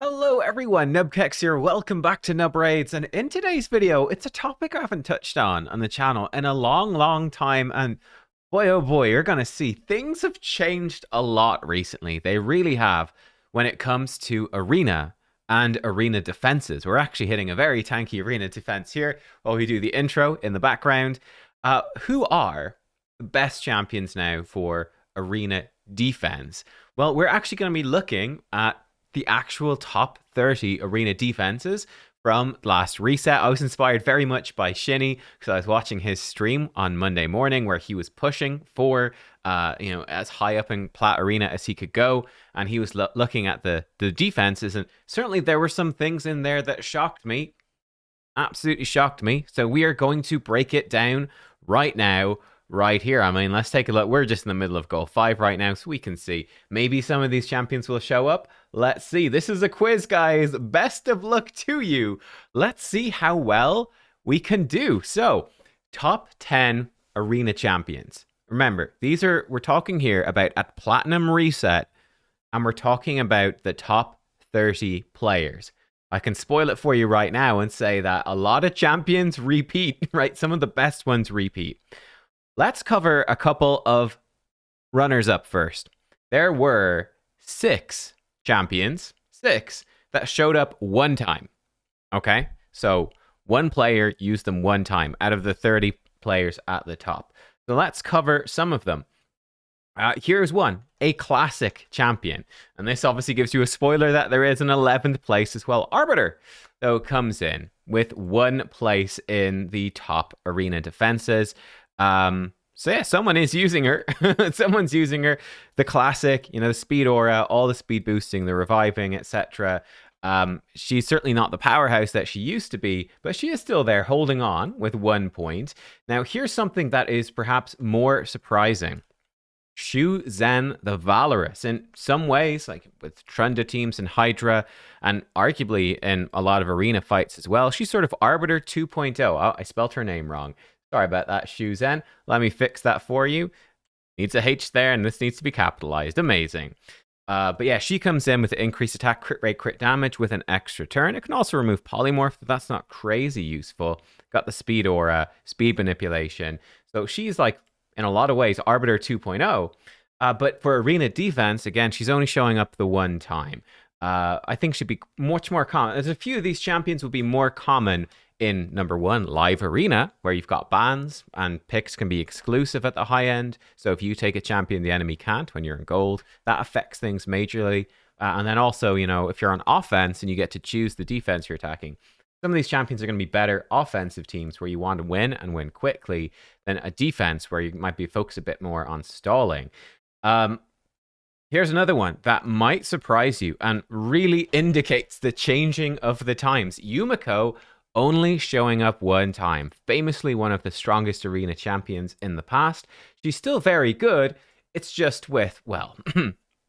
Hello everyone, nubkeks here. Welcome back to Nub Raids, and in today's video, it's a topic I haven't touched on the channel in a long time, and boy oh boy, you're gonna see things have changed a lot recently. They really have when it comes to arena and arena defenses. We're actually hitting a very tanky arena defense here while we do the intro in the background. Who are the best champions now for arena defense? Well, we're actually going to be looking at the actual top 30 arena defenses from last reset. I was inspired very much by Shinny because I was watching his stream on Monday morning where he was pushing for, as high up in Plat Arena as he could go. And he was looking at the defenses. And certainly there were some things in there that shocked me. Absolutely shocked me. So we are going to break it down right now, right here. I mean, let's take a look. We're just in the middle of Goal 5 right now, so we can see. Maybe some of these champions will show up. Let's see. This is a quiz, guys. Best of luck to you. Let's see how well we can do. So, top 10 arena champions. Remember, we're talking here about at Platinum Reset, and we're talking about the top 30 players. I can spoil it for you right now and say that a lot of champions repeat, right? Some of the best ones repeat. Let's cover a couple of runners-up first. There were 6 champions, 6, that showed up one time. Okay? So one player used them one time out of the 30 players at the top. So let's cover some of them. Here's one, a classic champion. And this obviously gives you a spoiler that there is an 11th place as well. Arbiter, though, comes in with 1 place in the top arena defenses. So yeah, someone is using her. Someone's using her. The classic, the speed aura, all the speed boosting, the reviving, etc. She's certainly not the powerhouse that she used to be, but she is still there holding on with 1 point. Now, here's something that is perhaps more surprising. Shu Zhen the Valorous. In some ways, like with Trunda teams and Hydra, and arguably in a lot of arena fights as well, she's sort of Arbiter 2.0. Oh, I spelt her name wrong. Sorry about that, Shu Zhen. Let me fix that for you. Needs a H there, and this needs to be capitalized. Amazing. But yeah, she comes in with increased attack, crit rate, crit damage with an extra turn. It can also remove polymorph, but that's not crazy useful. Got the speed aura, speed manipulation. So she's like, in a lot of ways, Arbiter 2.0. But for arena defense, again, she's only showing up the one time. I think she'd be much more common. There's a few of these champions would be more common in number 1, live arena, where you've got bans and picks can be exclusive at the high end. So if you take a champion the enemy can't when you're in gold, that affects things majorly. And then also, if you're on offense and you get to choose the defense you're attacking, some of these champions are going to be better offensive teams where you want to win and win quickly than a defense where you might be focused a bit more on stalling. Here's another one that might surprise you and really indicates the changing of the times. Yumiko only showing up one time. Famously one of the strongest arena champions in the past. She's still very good. It's just with, well,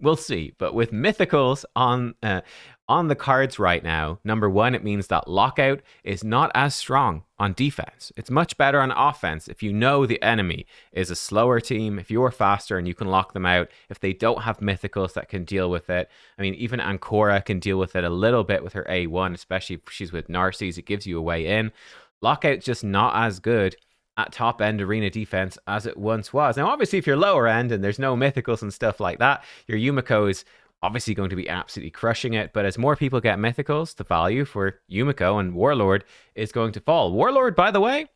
we'll see. But with mythicals on the cards right now, number 1, it means that lockout is not as strong on defense. It's much better on offense if you know the enemy is a slower team, if you're faster and you can lock them out, if they don't have mythicals that can deal with it. I mean, even Ancora can deal with it a little bit with her A1, especially if she's with Narcisse. It gives you a way in. Lockout's just not as good at top end arena defense as it once was. Now, obviously, if you're lower end and there's no mythicals and stuff like that, your Yumiko is obviously going to be absolutely crushing it. But as more people get mythicals, the value for Yumiko and Warlord is going to fall. Warlord, by the way,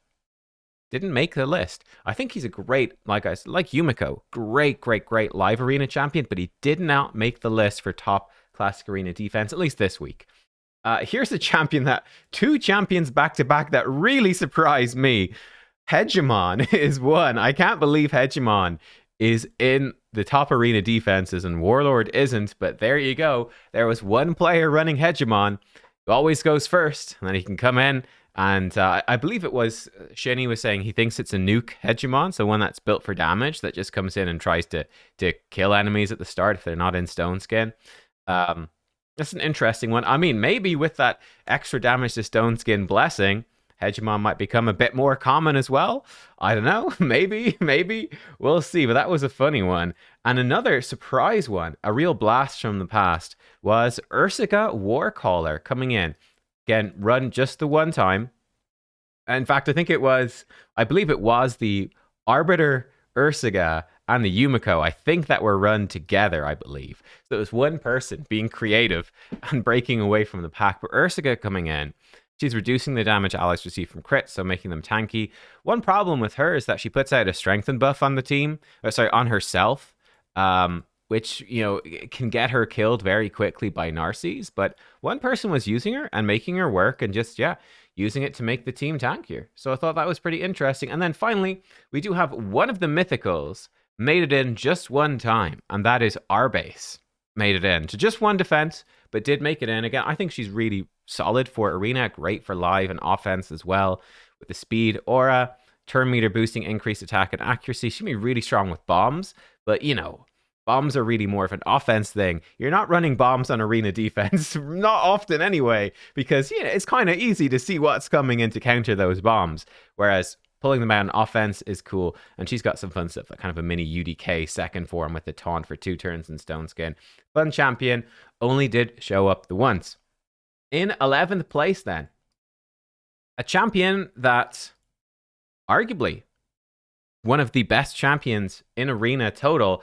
didn't make the list. I think he's a great, like Yumiko, great live arena champion, but he did not make the list for top classic arena defense, at least this week. Here's a champion 2 champions back to back that really surprised me. Hegemon is one. I can't believe Hegemon is in the top arena defenses and Warlord isn't, but there you go. There was one player running Hegemon who always goes first, and then he can come in. And I believe it was Shinny was saying he thinks it's a nuke Hegemon, so one that's built for damage that just comes in and tries to kill enemies at the start if they're not in Stone Skin. That's an interesting one. I mean, maybe with that extra damage to Stone Skin blessing, Hegemon might become a bit more common as well. I don't know. Maybe. We'll see. But that was a funny one. And another surprise one, a real blast from the past, was Ursica Warcaller coming in. Again, run just the one time. In fact, I believe it was the Arbiter Ursiga and the Yumiko, I think, that were run together, I believe. So it was one person being creative and breaking away from the pack. But Ursiga coming in, she's reducing the damage allies receive from crits, so making them tanky. One problem with her is that she puts out a strengthen buff on the team, on herself, which, can get her killed very quickly by Narcisse. But one person was using her and making her work and just, using it to make the team tankier. So I thought that was pretty interesting. And then finally, we do have one of the mythicals made it in just one time, and that is Arbase. Made it in to just one defense, but did make it in. Again, I think she's really solid for Arena, great for live and offense as well, with the speed, aura, turn meter boosting, increased attack and accuracy. She can be really strong with bombs, but bombs are really more of an offense thing. You're not running bombs on Arena defense, not often anyway, because it's kind of easy to see what's coming in to counter those bombs. Whereas pulling them out on offense is cool, and she's got some fun stuff, like kind of a mini UDK second form with the taunt for 2 turns in Stone Skin. Fun champion, only did show up the once. In 11th place then, a champion that arguably one of the best champions in Arena total,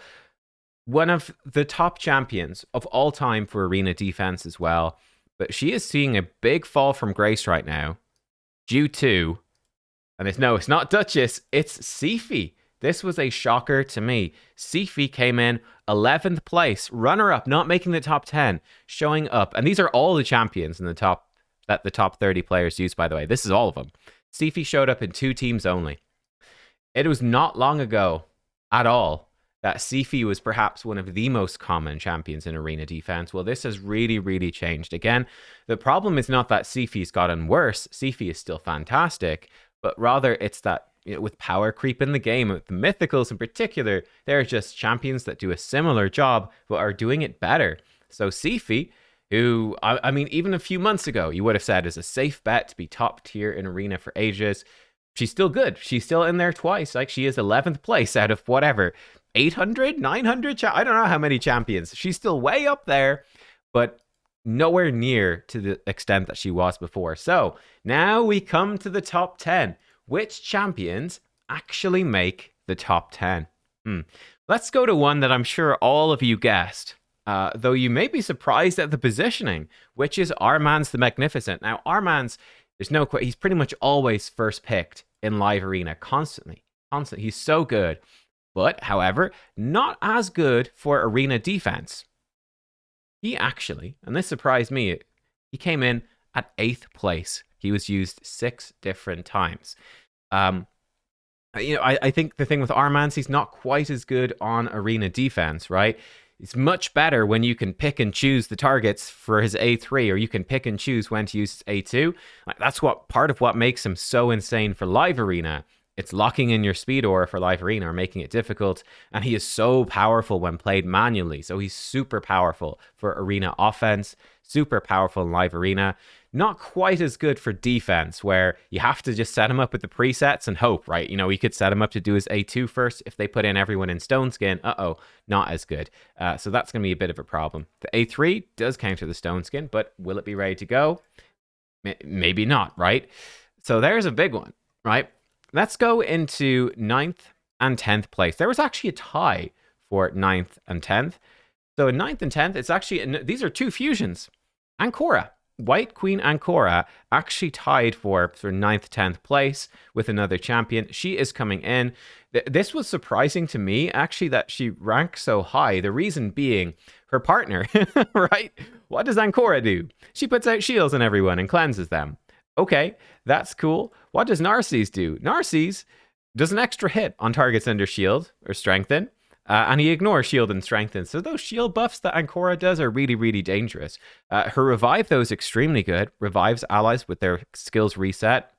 one of the top champions of all time for Arena defense as well. But she is seeing a big fall from grace right now due to, and it's not Duchess, it's Siphi. This was a shocker to me. Siphi came in 11th place, runner-up, not making the top 10, showing up. And these are all the champions in the top 30 players used, by the way. This is all of them. Siphi showed up in 2 teams only. It was not long ago at all that Siphi was perhaps one of the most common champions in Arena defense. Well, this has really, really changed. Again, the problem is not that Siphi's gotten worse. Siphi is still fantastic, but rather it's that with power creep in the game, with the mythicals in particular, they're just champions that do a similar job but are doing it better. So Siphi, who, I mean, even a few months ago, you would have said is a safe bet to be top tier in Arena for ages. She's still good. She's still in there twice. Like, she is 11th place out of whatever, 800, 900, I don't know how many champions. She's still way up there, but nowhere near to the extent that she was before. So now we come to the top 10. Which champions actually make the top 10? Let's go to one that I'm sure all of you guessed, though you may be surprised at the positioning, which is Armanz the Magnificent. Now, Armanz, there's no question, he's pretty much always first picked in live Arena, constantly. He's so good. But, however, not as good for Arena defense. He actually, and this surprised me, he came in at 8th place. He was used 6 different times. I think the thing with Armanz, he's not quite as good on Arena defense, right? It's much better when you can pick and choose the targets for his A3, or you can pick and choose when to use his A2. That's part of what makes him so insane for live Arena. It's locking in your speed aura for live Arena or making it difficult. And he is so powerful when played manually. So he's super powerful for Arena offense, super powerful in live Arena. Not quite as good for defense, where you have to just set him up with the presets and hope, right? You could set him up to do his A2 first. If they put in everyone in Stone Skin, not as good. So that's going to be a bit of a problem. The A3 does counter the Stone Skin, but will it be ready to go? Maybe not, right? So there's a big one, right? Let's go into 9th and 10th place. There was actually a tie for 9th and 10th. So in 9th and 10th, it's actually, these are 2 fusions. Ancora, White Queen Ancora, actually tied for 9th, 10th place with another champion. She is coming in. This was surprising to me, actually, that she ranked so high. The reason being her partner, right? What does Ancora do? She puts out shields on everyone and cleanses them. Okay, that's cool. What does Narcisse do? Narcisse does an extra hit on targets under shield or strengthen, and he ignores shield and strengthen. So those shield buffs that Ancora does are really, really dangerous. Her revive, though, is extremely good. Revives allies with their skills reset.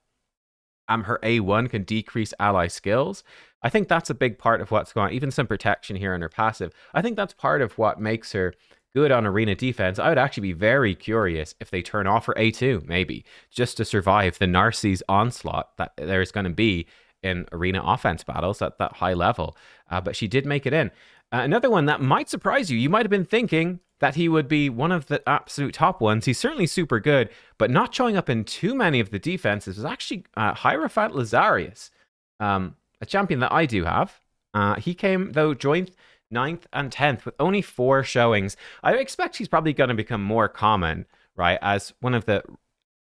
Her A1 can decrease ally skills. I think that's a big part of what's going on. Even some protection here on her passive. I think that's part of what makes her good on arena defense. I would actually be very curious if they turn off her A2, maybe, just to survive the Narcisse onslaught that there's going to be in arena offense battles at that high level. But she did make it in. Another one that might surprise you. You might have been thinking that he would be one of the absolute top ones. He's certainly super good, but not showing up in too many of the defenses was actually Hierophant Lazarius, a champion that I do have. He came, though, joined 9th and 10th with only 4 showings. I expect he's probably going to become more common, right, as one of the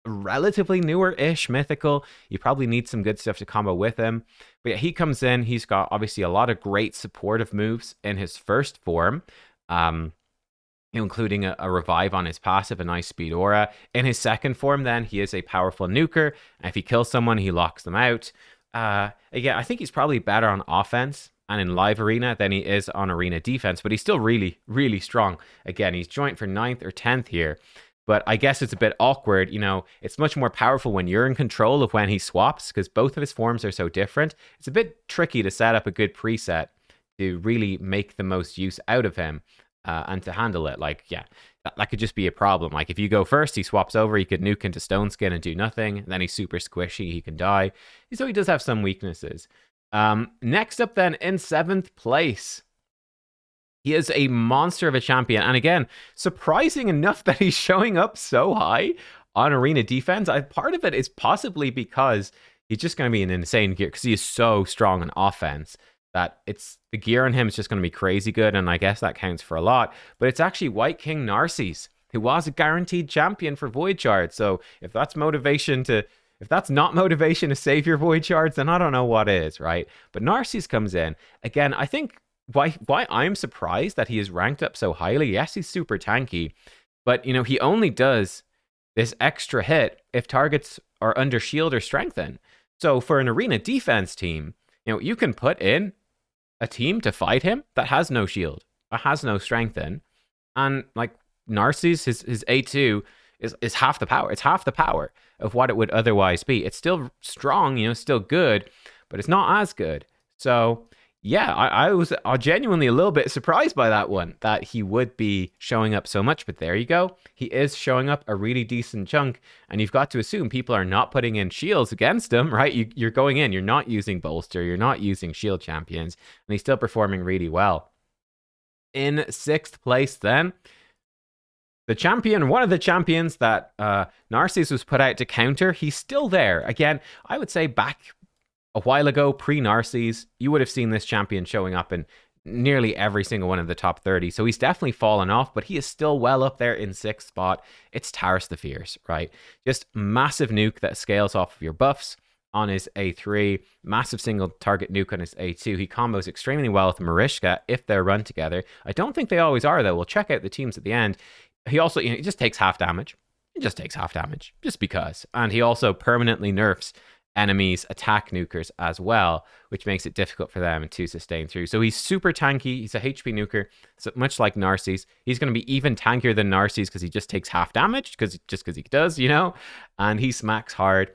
relatively newer-ish mythical. You probably need some good stuff to combo with him. But yeah, he comes in. He's got obviously a lot of great supportive moves in his first form, including a revive on his passive, a nice speed aura. In his second form, then, he is a powerful nuker. And if he kills someone, he locks them out. Again, I think he's probably better on offense and in live arena than he is on arena defense, but he's still really, really strong. Again, he's joined for 9th or 10th here. But I guess it's a bit awkward. It's much more powerful when you're in control of when he swaps, because both of his forms are so different. It's a bit tricky to set up a good preset to really make the most use out of him and to handle it. Like, yeah, that could just be a problem. Like, if you go first, he swaps over, he could nuke into Stone Skin and do nothing. Then he's super squishy, he can die. So he does have some weaknesses. Next up then, in 7th place, he is a monster of a champion. And again, surprising enough that he's showing up so high on arena defense. Part of it is possibly because he's just going to be an insane gear, because he is so strong in offense that the gear on him is just going to be crazy good. And I guess that counts for a lot. But it's actually White King Narcisse, who was a guaranteed champion for Void Shards. So if that's not motivation to save your Void Shards, then I don't know what is, right? But Narcisse comes in. Again, I think why I'm surprised that he is ranked up so highly. Yes, he's super tanky, but he only does this extra hit if targets are under shield or strengthen. So for an arena defense team, you can put in a team to fight him that has no shield, has no strengthen, and like Narcisse, his A2 is half the power. It's half the power of what it would otherwise be. It's still strong, still good, but it's not as good. So yeah, I was genuinely a little bit surprised by that one, that he would be showing up so much. But there you go. He is showing up a really decent chunk. And you've got to assume people are not putting in shields against him, right? You're going in. You're not using bolster. You're not using shield champions. And he's still performing really well. In 6th place then, one of the champions that Narcisse was put out to counter, he's still there. Again, I would say back a while ago, pre-Narcisse, you would have seen this champion showing up in nearly every single one of the top 30. So he's definitely fallen off, but he is still well up there in 6th spot. It's Taurus the Fierce, right? Just massive nuke that scales off of your buffs on his A3. Massive single target nuke on his A2. He combos extremely well with Marishka if they're run together. I don't think they always are, though. We'll check out the teams at the end. He also, he just takes half damage. He just takes half damage, just because. And he also permanently nerfs enemies attack nukers as well, which makes it difficult for them to sustain through. So he's super tanky. He's a HP nuker, so much like Narcisse. He's going to be even tankier than Narcisse because he just takes half damage, because he does, and he smacks hard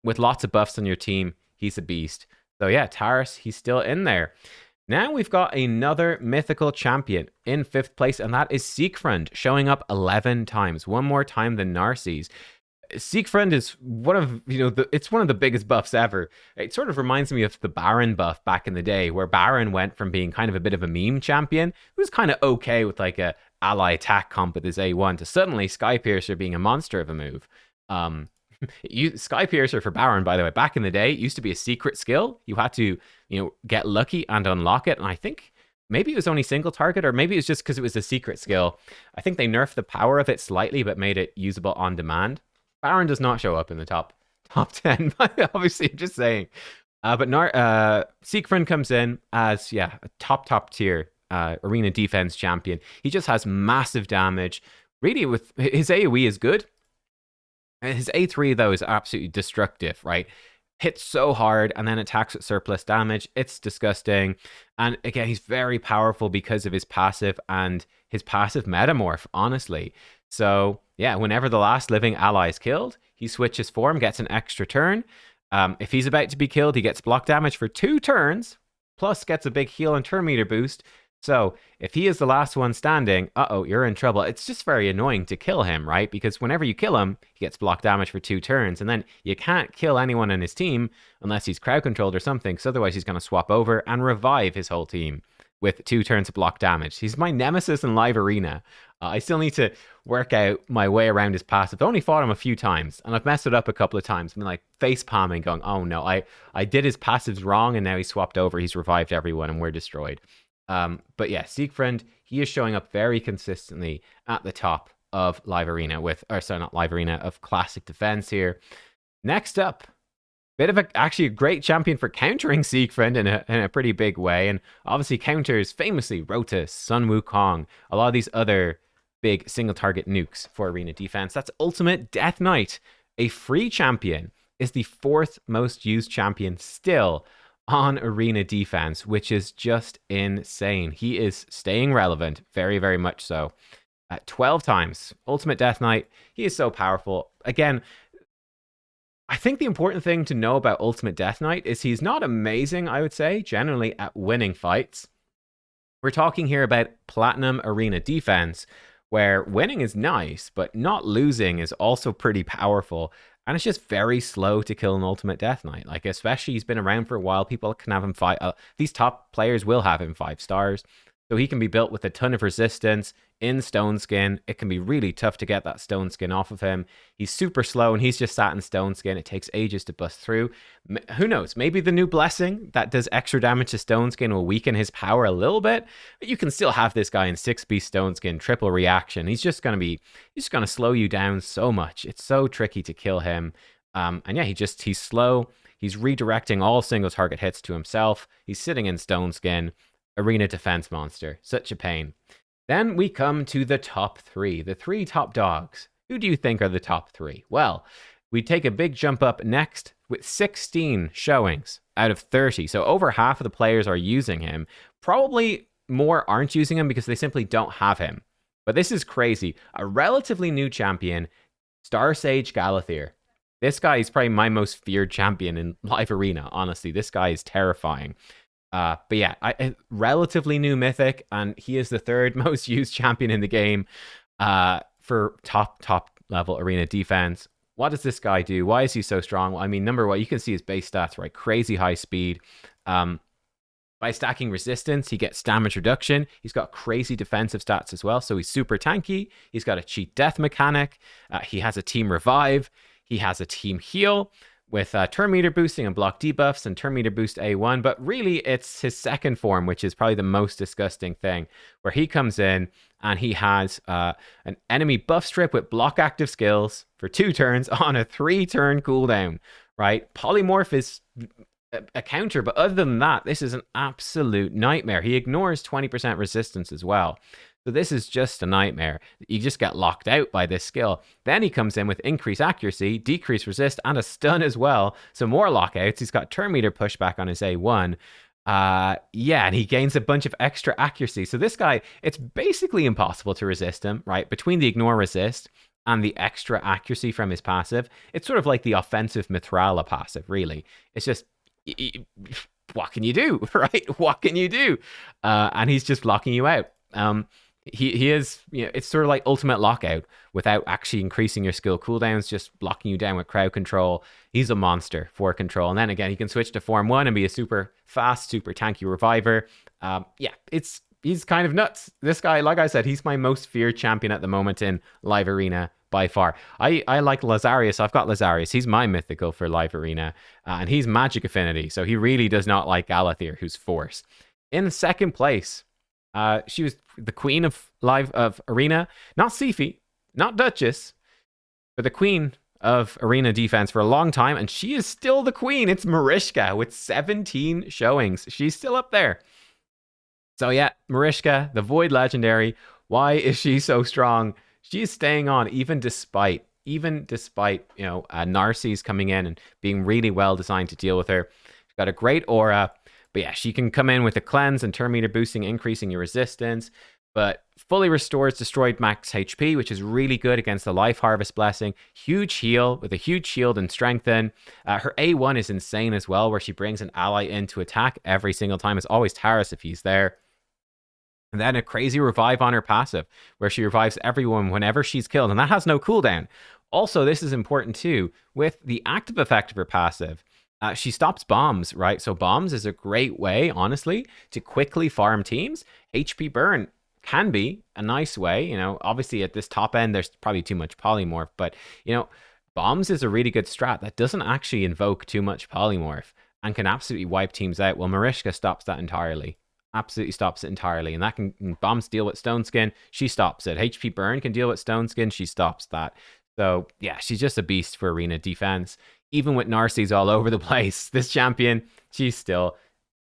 with lots of buffs on your team. He's a beast. So yeah, Taurus, he's still in there. Now we've got another mythical champion in 5th place, and that is Siegfried, showing up 11 times, one more time than Narcisse. Siegfried is one of it's one of the biggest buffs ever. It sort of reminds me of the Baron buff back in the day, where Baron went from being kind of a bit of a meme champion, who was kind of okay with like a ally attack comp with his A1, to suddenly Skypiercer being a monster of a move. Skypiercer for Baron, by the way, back in the day, used to be a secret skill. You had to get lucky and unlock it, and I think maybe it was only single target, or maybe it was just because it was a secret skill. I think they nerfed the power of it slightly, but made it usable on demand. Baron does not show up in the top 10, obviously, I'm just saying. But Siegfried comes in as, a top tier arena defense champion. He just has massive damage. Really, with his AoE is good. His A3, though, is absolutely destructive, right? Hits so hard and then attacks with surplus damage. It's disgusting. And again, he's very powerful because of his passive and his passive metamorph, honestly. So yeah, whenever the last living ally is killed, he switches form, gets an extra turn. If he's about to be killed, he gets block damage for 2 turns, plus gets a big heal and turn meter boost. So if he is the last one standing, uh-oh, you're in trouble. It's just very annoying to kill him, right? Because whenever you kill him, he gets block damage for 2 turns, and then you can't kill anyone in his team unless he's crowd controlled or something, because otherwise he's going to swap over and revive his whole team with 2 turns of block damage. He's my nemesis in live arena. I still need to work out my way around his passive. I've only fought him a few times, and I've messed it up a couple of times. I mean, like face palming, going, "Oh no, I did his passives wrong, and now he's swapped over. He's revived everyone, and we're destroyed." But yeah, Siegfried, he is showing up very consistently at the top of live arena not live arena, of classic defense here. Next up, bit of actually a great champion for countering Siegfried in a pretty big way, and obviously counters famously Rotus, Sun Wukong, a lot of these other big single target nukes for arena defense. That's Ultimate Death Knight, a free champion, is the 4th most used champion still on arena defense, which is just insane. He is staying relevant, very, very much so. At 12 times, Ultimate Death Knight, he is so powerful. Again, I think the important thing to know about Ultimate Death Knight is he's not amazing, I would say, generally at winning fights. We're talking here about Platinum Arena defense, where winning is nice, but not losing is also pretty powerful. And it's just very slow to kill an Ultimate Death Knight. Like, especially he's been around for a while. People can have him fight. These top players will have him 5 stars. So he can be built with a ton of resistance in Stone Skin. It can be really tough to get that Stone Skin off of him. He's super slow, and he's just sat in Stone Skin. It takes ages to bust through. Who knows? Maybe the new Blessing that does extra damage to Stone Skin will weaken his power a little bit. But you can still have this guy in 6-piece Stone Skin, triple reaction. He's just going to slow you down so much. It's so tricky to kill him. And yeah, he's slow. He's redirecting all single target hits to himself. He's sitting in Stone Skin. Arena defense monster. Such a pain. Then we come to the top 3, the 3 top dogs. Who do you think are the top 3? Well, we take a big jump up next with 16 showings out of 30. So over half of the players are using him. Probably more aren't using him because they simply don't have him. But this is crazy. A relatively new champion, Star Sage Galathir. This guy is probably my most feared champion in live arena, honestly. This guy is terrifying. But yeah, relatively new mythic, and he is the 3rd most used champion in the game for top level arena defense. What does this guy do? Why is he so strong? Well, I mean, number one, you can see his base stats, right? Crazy high speed. By stacking resistance, he gets damage reduction. He's got crazy defensive stats as well, so he's super tanky. He's got a cheat death mechanic. He has a team revive. He has a team heal with turn meter boosting and block debuffs and turn meter boost A1. But really, it's his second form, which is probably the most disgusting thing, where he comes in and he has an enemy buff strip with block active skills for 2 turns on a 3-turn cooldown, right? Polymorph is a counter, but other than that, this is an absolute nightmare. He ignores 20% resistance as well. So this is just a nightmare. You just get locked out by this skill. Then he comes in with increased accuracy, decreased resist, and a stun as well. So more lockouts. He's got turn meter pushback on his A1. Yeah, and he gains a bunch of extra accuracy. So this guy, it's basically impossible to resist him, right? Between the ignore resist and the extra accuracy from his passive, it's sort of like the offensive Mithrala passive, really. It's just, what can you do, right? What can you do? And he's just locking you out. He is, it's sort of like ultimate lockout without actually increasing your skill cooldowns, just locking you down with crowd control. He's a monster for control. And then again, he can switch to form 1 and be a super fast, super tanky reviver. Yeah, he's kind of nuts. This guy, like I said, he's my most feared champion at the moment in live arena by far. I like Lazarius. I've got Lazarius. He's my mythical for live arena, and he's magic affinity. So he really does not like Galathir, who's force. In second place, she was the queen of arena, not Sifi, not Duchess, but the queen of arena defense for a long time, and she is still the queen. It's Marishka with 17 showings. She's still up there. So yeah, Marishka, the Void Legendary. Why is she so strong? She's staying on even despite Narcisse coming in and being really well designed to deal with her. She's got a great aura. But yeah, she can come in with a cleanse and turn meter boosting, increasing your resistance, but fully restores destroyed max HP, which is really good against the Life Harvest Blessing. Huge heal with a huge shield and strengthen. Her A1 is insane as well, where she brings an ally in to attack every single time. It's always Taras if he's there. And then a crazy revive on her passive, where she revives everyone whenever she's killed, and that has no cooldown. Also, this is important too, with the active effect of her passive, she stops bombs, right? So bombs is a great way, honestly, to quickly farm teams. HP burn can be a nice way, obviously at this top end, there's probably too much polymorph, but, bombs is a really good strat that doesn't actually invoke too much polymorph and can absolutely wipe teams out. Well, Mariska stops that entirely. Absolutely stops it entirely. And that can bombs deal with Stone Skin, she stops it. HP burn can deal with Stone Skin, she stops that. So yeah, she's just a beast for arena defense. Even with Narcisse all over the place, this champion, she's still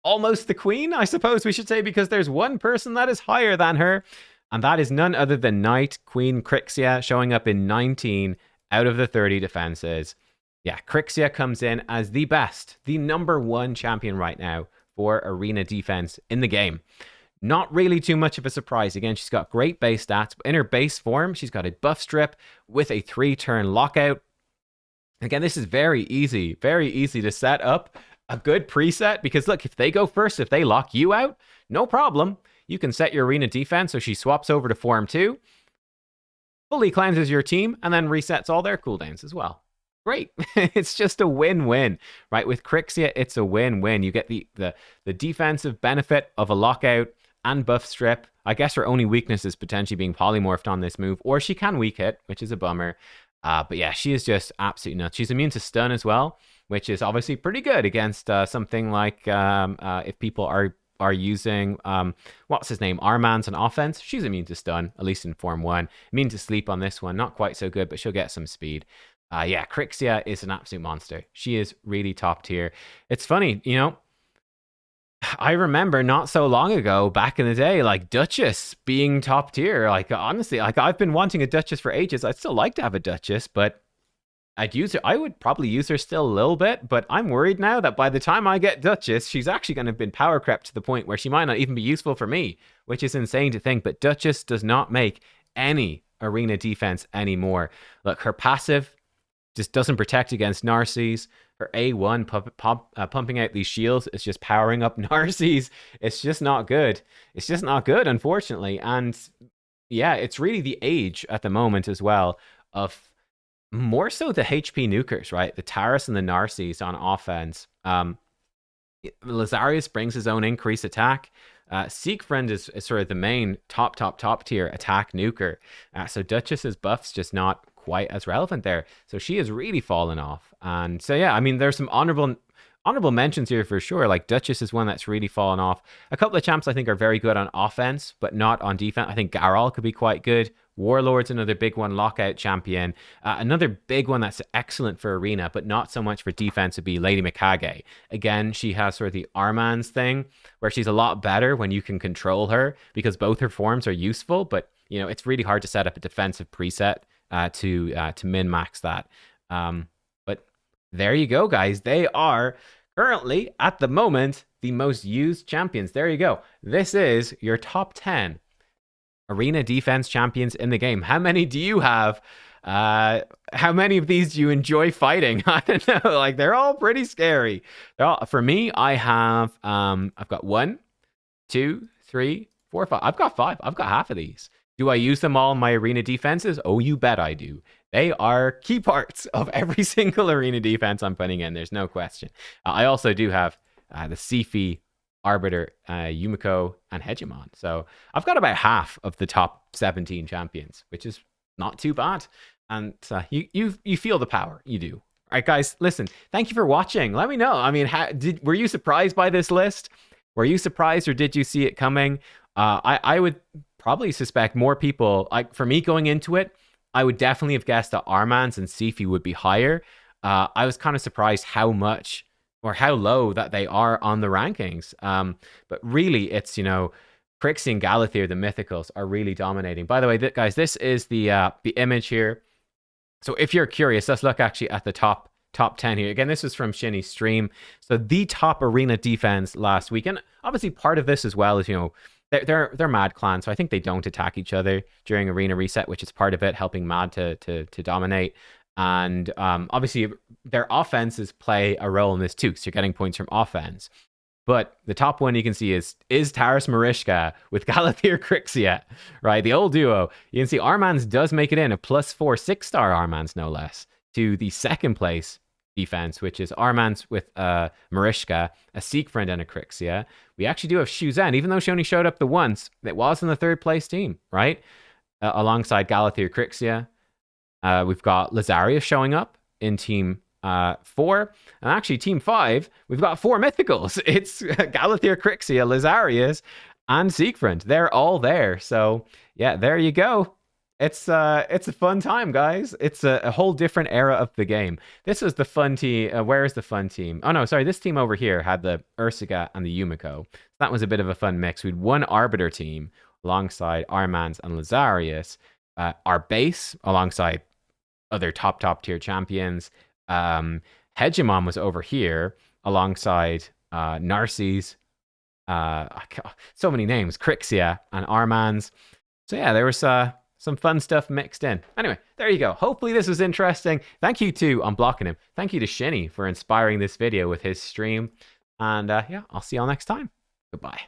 almost the queen, I suppose we should say, because there's one person that is higher than her, and that is none other than Knight Queen Crixia, showing up in 19 out of the 30 defenses. Yeah, Crixia comes in as the best, the #1 champion right now for arena defense in the game. Not really too much of a surprise. Again, she's got great base stats. In her base form, she's got a buff strip with a 3-turn lockout. Again, this is very easy to set up a good preset, because look, if they go first, if they lock you out, no problem. You can set your arena defense so she swaps over to form 2, fully cleanses your team, and then resets all their cooldowns as well. Great. It's just a win-win, right? With Crixia, it's a win-win. You get the defensive benefit of a lockout and buff strip. I guess her only weakness is potentially being polymorphed on this move, or she can weak hit, which is a bummer. But yeah, she is just absolutely nuts. She's immune to stun as well, which is obviously pretty good against something like if people are using what's his name, Armand's on offense. She's immune to stun, at least in form 1. Immune to sleep on this one, not quite so good, but she'll get some speed. Yeah, Crixia is an absolute monster. She is really top tier. It's funny, I remember not so long ago, back in the day, like Duchess being top tier. Like honestly, like I've been wanting a Duchess for ages. I'd still like to have a Duchess, but I'd use her. I would probably use her still a little bit, but I'm worried now that by the time I get Duchess, she's actually going to have been power crept to the point where she might not even be useful for me, which is insane to think. But Duchess does not make any arena defense anymore. Look, her passive just doesn't protect against Narcisse. Her A1 pumping out these shields is just powering up Narcisse. It's just not good. It's just not good, unfortunately. And yeah, it's really the age at the moment as well of more so the HP nukers, right? The Taurus and the Narcisse on offense. Lazarius brings his own increased attack. Siegfried is sort of the main top tier attack nuker. So Duchess's buff's just not quite as relevant there. So she has really fallen off. And so yeah, I mean, there's some honorable mentions here for sure. Like Duchess is one that's really fallen off. A couple of champs I think are very good on offense, but not on defense. I think Garol could be quite good. Warlord's another big one, lockout champion. Another big one that's excellent for arena, but not so much for defense, would be Lady Mikage. Again, she has sort of the Armand's thing, where she's a lot better when you can control her, because both her forms are useful, but it's really hard to set up a defensive preset to min-max that. But there you go, guys. They are currently, at the moment, the most used champions. There you go. This is your top 10 arena defense champions in the game. How many do you have? How many of these do you enjoy fighting? I don't know. Like, they're all pretty scary. For me, I have I've got 1, 2, 3, 4, 5. I've got 5. I've got half of these. Do I use them all in my arena defenses? Oh, you bet I do. They are key parts of every single arena defense I'm putting in. There's no question. I also do have the Sifi, Arbiter, Yumiko, and Hegemon. So I've got about half of the top 17 champions, which is not too bad. And you feel the power. You do. All right, guys, listen, thank you for watching. Let me know. I mean, were you surprised by this list? Were you surprised, or did you see it coming? I would probably suspect more people, like for me going into it, I would definitely have guessed that Armand's and Sifi would be higher. I was kind of surprised how much or how low that they are on the rankings. But really, it's, Crixie and Galathir, the mythicals, are really dominating. By the way, guys, this is the image here. So if you're curious, let's look actually at the top 10 here. Again, this is from Shinny's stream. So the top arena defense last week, and obviously part of this as well is, they're Mad Clan, so I think they don't attack each other during arena reset, which is part of it, helping Mad to dominate. And obviously their offenses play a role in this too, so you're getting points from offense. But the top one you can see is Taras Marishka with Galathir Crixia, right? The old duo. You can see Armans does make it in, a +4 6-star Armans, no less, to the second place defense, which is Armans with Marishka, a Siegfried, and a Crixia. We actually do have Shuzen, even though she only showed up the once, it was in the third place team, right? Alongside Galathir Crixia. We've got Lazarius showing up in team 4. And actually, team 5, we've got 4 mythicals. It's Galathir, Crixia, Lazarius, and Siegfried. They're all there. So, yeah, there you go. It's a fun time, guys. It's a whole different era of the game. This was the fun team. Where is the fun team? Oh, no, sorry. This team over here had the Ursaga and the Yumiko. That was a bit of a fun mix. We had one Arbiter team alongside Armans and Lazarius. Our base alongside other top tier champions. Hegemon was over here alongside Narses. So many names. Crixia and Armans. So yeah, there was some fun stuff mixed in. Anyway, there you go. Hopefully this was interesting. Thank you to Unblocking Him. Thank you to Shinny for inspiring this video with his stream. And yeah, I'll see y'all next time. Goodbye.